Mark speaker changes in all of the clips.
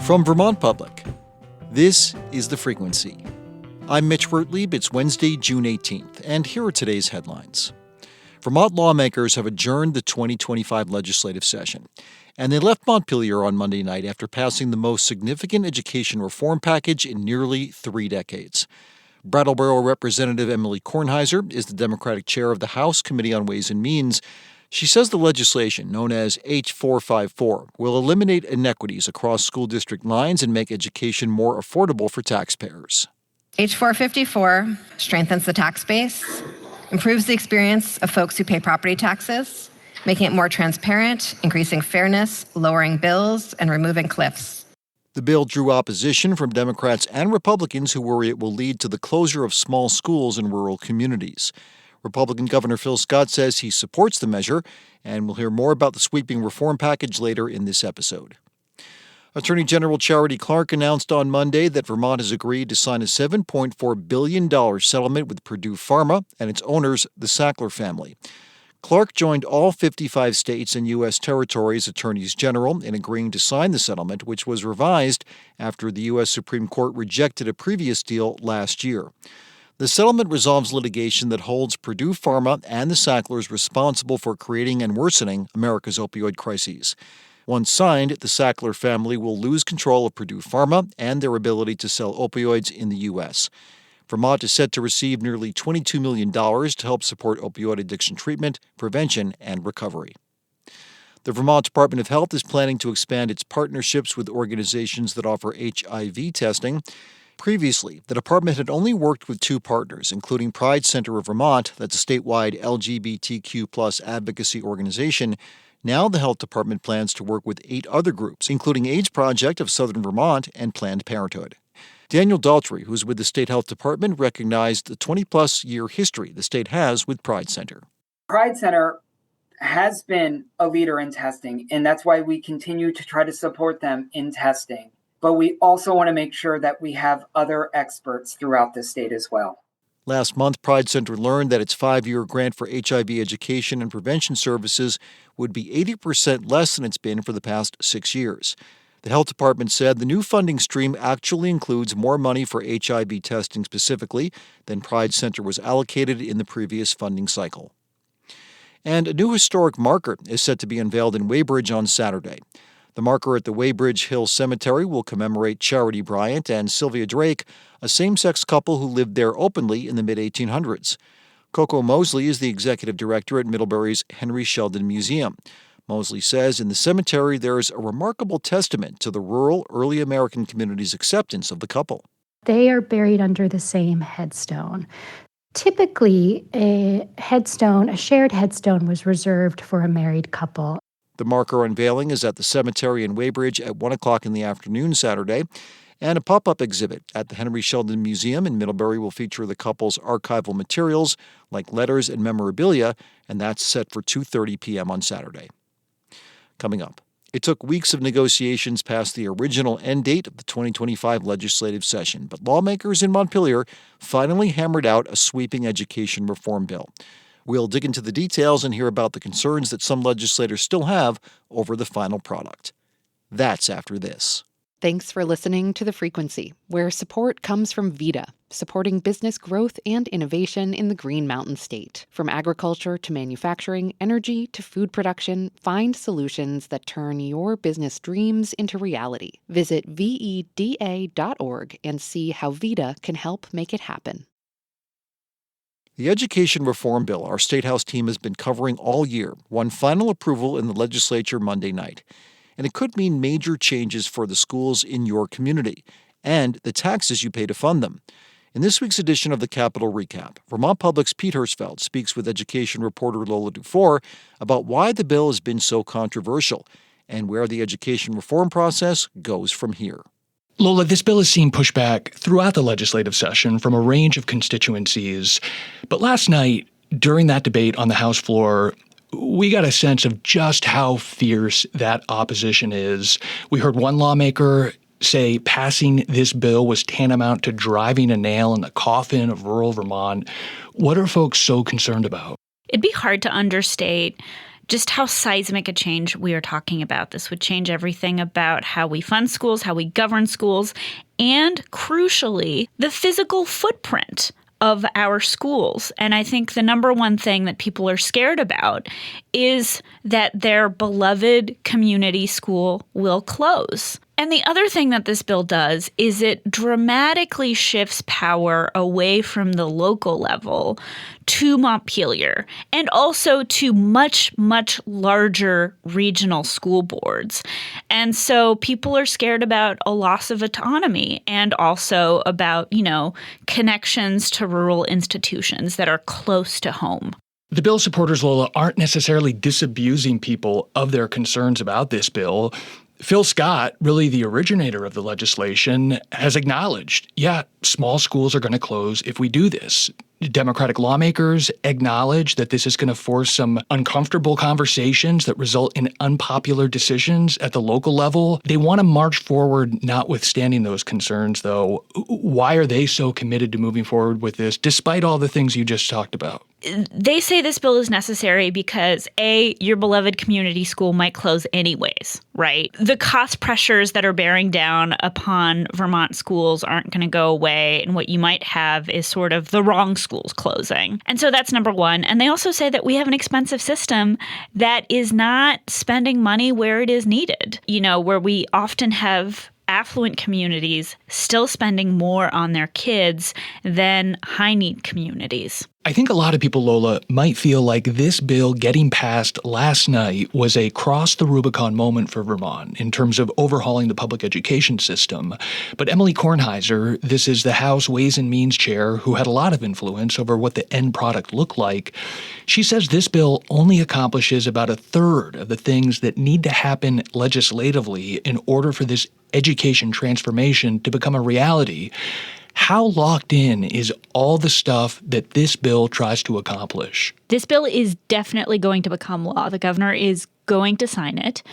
Speaker 1: From Vermont Public, this is The Frequency. I'm Mitch Wertlieb. It's Wednesday, June 18th, and here are today's headlines. Vermont lawmakers have adjourned the 2025 legislative session, and they left Montpelier on Monday night after passing the most significant education reform package in nearly 3 decades. Brattleboro Representative Emily Kornheiser is the Democratic chair of the House Committee on Ways and Means. She says the legislation, known as H454, will eliminate inequities across school district lines and make education more affordable for taxpayers.
Speaker 2: H454 strengthens the tax base, improves the experience of folks who pay property taxes, making it more transparent, increasing fairness, lowering bills, and removing cliffs.
Speaker 1: The bill drew opposition from Democrats and Republicans who worry it will lead to the closure of small schools in rural communities. Republican Governor Phil Scott says he supports the measure, and we'll hear more about the sweeping reform package later in this episode. Attorney General Charity Clark announced on Monday that Vermont has agreed to sign a $7.4 billion settlement with Purdue Pharma and its owners, the Sackler family. Clark joined all 55 states and U.S. territories attorneys general in agreeing to sign the settlement, which was revised after the U.S. Supreme Court rejected a previous deal last year. The settlement resolves litigation that holds Purdue Pharma and the Sacklers responsible for creating and worsening America's opioid crises. Once signed, the Sackler family will lose control of Purdue Pharma and their ability to sell opioids in the U.S. Vermont is set to receive nearly $22 million to help support opioid addiction treatment, prevention, and recovery. The Vermont Department of Health is planning to expand its partnerships with organizations that offer HIV testing. Previously, the department had only worked with 2 partners, including Pride Center of Vermont, that's a statewide LGBTQ+ advocacy organization. Now the health department plans to work with 8 other groups, including AIDS Project of Southern Vermont and Planned Parenthood. Daniel Daltrey, who's with the State Health Department, recognized the 20-plus year history the state has with Pride Center.
Speaker 3: Pride Center has been a leader in testing, and that's why we continue to try to support them in testing. But we also want to make sure that we have other experts throughout the state as well.
Speaker 1: Last month, Pride Center learned that its 5-year grant for HIV education and prevention services would be 80% less than it's been for the past 6 years. The health department said the new funding stream actually includes more money for HIV testing specifically than Pride Center was allocated in the previous funding cycle. And a new historic marker is set to be unveiled in Weybridge on Saturday. The marker at the Weybridge Hill Cemetery will commemorate Charity Bryant and Sylvia Drake, a same-sex couple who lived there openly in the mid-1800s. Coco Mosley is the executive director at Middlebury's Henry Sheldon Museum. Mosley says in the cemetery there is a remarkable testament to the rural early American community's acceptance of the couple.
Speaker 4: They are buried under the same headstone. Typically, a shared headstone was reserved for a married couple.
Speaker 1: The marker unveiling is at the cemetery in Weybridge at 1 o'clock in the afternoon Saturday, and a pop-up exhibit at the Henry Sheldon Museum in Middlebury will feature the couple's archival materials like letters and memorabilia, and that's set for 2:30 p.m. on Saturday. Coming up, it took weeks of negotiations past the original end date of the 2025 legislative session, but lawmakers in Montpelier finally hammered out a sweeping education reform bill. We'll dig into the details and hear about the concerns that some legislators still have over the final product. That's after this.
Speaker 5: Thanks for listening to The Frequency, where support comes from VITA, supporting business growth and innovation in the Green Mountain State. From agriculture to manufacturing, energy to food production, find solutions that turn your business dreams into reality. Visit VEDA.org and see how VITA can help make it happen.
Speaker 1: The education reform bill our State House team has been covering all year won final approval in the legislature Monday night. And it could mean major changes for the schools in your community and the taxes you pay to fund them. In this week's edition of the Capitol Recap, Vermont Public's Pete Hirschfeld speaks with education reporter Lola Dufour about why the bill has been so controversial and where the education reform process goes from here.
Speaker 6: Lola, this bill has seen pushback throughout the legislative session from a range of constituencies. But last night, during that debate on the House floor, we got a sense of just how fierce that opposition is. We heard one lawmaker say passing this bill was tantamount to driving a nail in the coffin of rural Vermont. What are folks so concerned about?
Speaker 7: It'd be hard to understate just how seismic a change we are talking about. This would change everything about how we fund schools, how we govern schools, and crucially, the physical footprint of our schools. And I think the number one thing that people are scared about is that their beloved community school will close. And the other thing that this bill does is it dramatically shifts power away from the local level to Montpelier and also to much, much larger regional school boards. And so people are scared about a loss of autonomy and also about, connections to rural institutions that are close to home.
Speaker 6: The bill supporters, Lola, aren't necessarily disabusing people of their concerns about this bill. Phil Scott, really the originator of the legislation, has acknowledged, small schools are going to close if we do this. Democratic lawmakers acknowledge that this is going to force some uncomfortable conversations that result in unpopular decisions at the local level. They want to march forward notwithstanding those concerns, though. Why are they so committed to moving forward with this, despite all the things you just talked about?
Speaker 7: They say this bill is necessary because, A, your beloved community school might close anyways, right? The cost pressures that are bearing down upon Vermont schools aren't going to go away, and what you might have is sort of the wrong schools closing. And so that's number one. And they also say that we have an expensive system that is not spending money where it is needed, where we often have affluent communities still spending more on their kids than high-need communities.
Speaker 6: I think a lot of people, Lola, might feel like this bill getting passed last night was a cross-the-Rubicon moment for Vermont in terms of overhauling the public education system. But Emily Kornheiser, this is the House Ways and Means chair who had a lot of influence over what the end product looked like. She says this bill only accomplishes about a third of the things that need to happen legislatively in order for this education transformation to become a reality. How locked in is all the stuff that this bill tries to accomplish?
Speaker 7: This bill is definitely going to become law. The governor is going to sign it.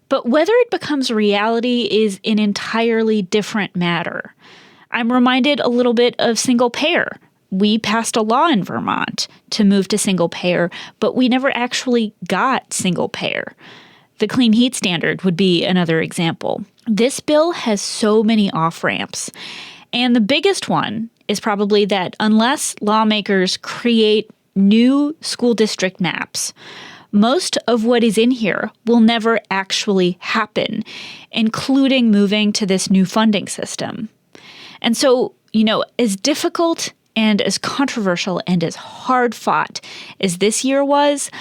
Speaker 7: But whether it becomes reality is an entirely different matter. I'm reminded a little bit of single payer. We passed a law in Vermont to move to single payer, but we never actually got single payer. The clean heat standard would be another example. This bill has so many off-ramps. And the biggest one is probably that unless lawmakers create new school district maps, most of what is in here will never actually happen, including moving to this new funding system. And so, as difficult and as controversial and as hard fought as this year was,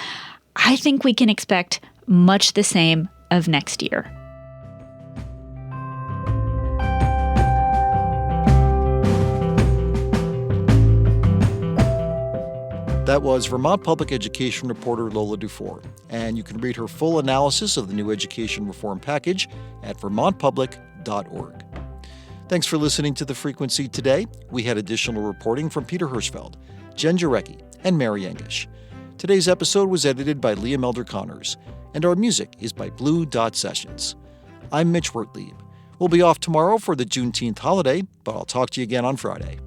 Speaker 7: I think we can expect much the same of next year.
Speaker 1: That was Vermont Public Education reporter Lola Dufour, and you can read her full analysis of the new education reform package at vermontpublic.org. Thanks for listening to The Frequency today. We had additional reporting from Peter Hirschfeld, Jen Jarecki, and Mary Engish. Today's episode was edited by Liam Elder Connors, and our music is by Blue Dot Sessions. I'm Mitch Wertlieb. We'll be off tomorrow for the Juneteenth holiday, but I'll talk to you again on Friday.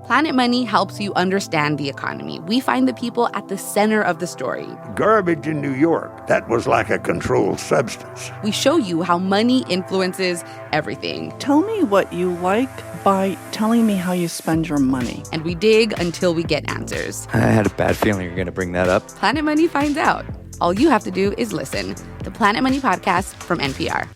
Speaker 8: Planet Money helps you understand the economy. We find the people at the center of the story.
Speaker 9: Garbage in New York, that was like a controlled substance.
Speaker 8: We show you how money influences everything.
Speaker 10: Tell me what you like by telling me how you spend your money.
Speaker 8: And we dig until we get answers.
Speaker 11: I had a bad feeling you were going to bring that up.
Speaker 8: Planet Money finds out. All you have to do is listen. The Planet Money Podcast from NPR.